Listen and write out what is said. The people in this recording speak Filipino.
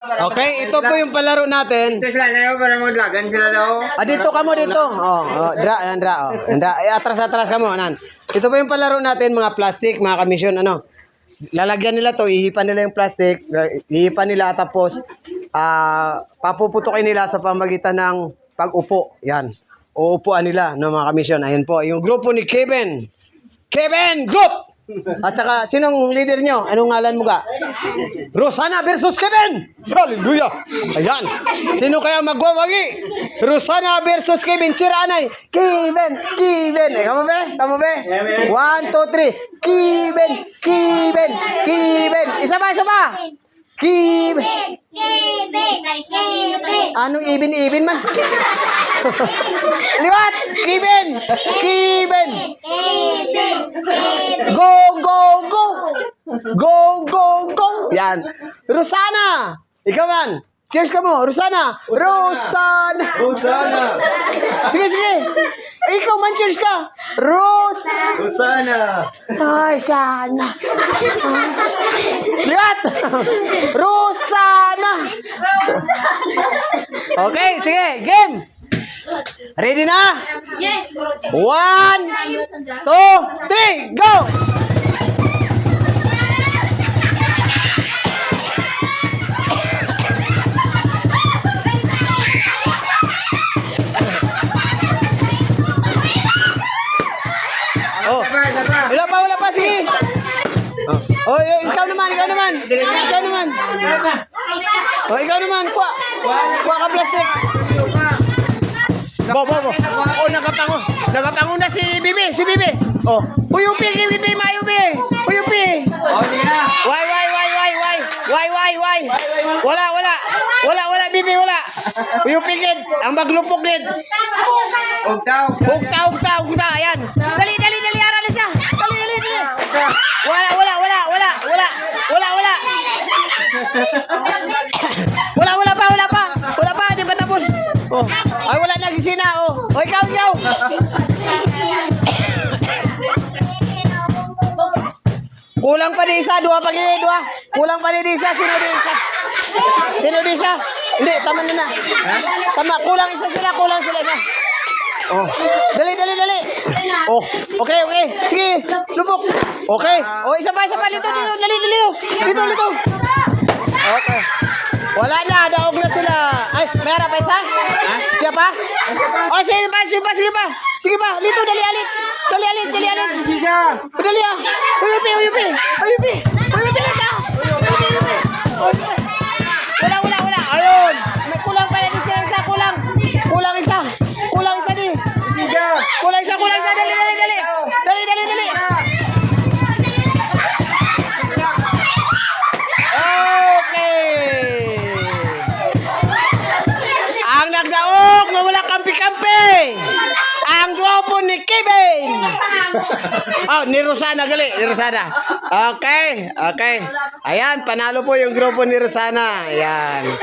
Okay, ito po yung palaro natin. Ito sila na yun, para maglagan sila daw. Dito ka mo dito. Atras ka mo, nan. Ito po yung palaro natin, mga plastic, mga kamisyon, ano. Lalagyan nila to, ihipan nila yung plastic, ihipan nila tapos papuputukin nila sa pamagitan ng pag-upo. Yan. Uupuan nila ng mga kamisyon. Ayun po, yung grupo ni Kevin. Kevin Group! At saka, sinong leader nyo? Anong ngalan mo ka? Rosana versus Kevin! Hallelujah! Ayan. Sino kaya magwawagi? Rosana versus Kevin. Chiranay. Kevin! Kevin! Kamu be? 1, 2, 3. Kevin! Kevin! Kevin! Isa pa! Kevin! Anong ibin man? Liwat! Kevin! Kevin! Go! Yan. Rosana! Ikaw man. Cheers ka mo. Rosana! Rosana! Sige. Ikaw man, cheers ka. Rosana! Ay, sana. Liwat! Rosana! Okay, sige. Game! Ready na? 1, 2, 3, go! Wala pa, sige. Ikaw naman. Ikaw naman, kuha ka plastic. Bo. Nakapango na si Bibi. Uyupi, mayupi. Uyupi. Why? Wala, Bibi, wala. Uyupi gid, ang maglupok gid. Ugta, ayan. Dali, ara na siya. Dali. Wala. Wala pa, di ba tapos? Ay, wala na gisina, ikaw. Kulang pa di isa, dua. Kulang pa di isa, sino di isa? Hindi, tama na. Tama, kulang sila na. Dali. Okay. Sige, lubok. Okay. Isa pa. Dito. Okay. Wala na, daog na sila. Ay, may harap pa isa? Siya pa? Sige pa. Dito, dali alit. Dali Uyupi. Wala. Ayun. May kulang pa yan isa. Kulang isa di. Kulang isa. Dali. Nagdaog na wala kampi-kampi ang grupo ni Kevin. Ni Rosana gali. Okay. Ayan, panalo po yung grupo ni Rosana. Ayan.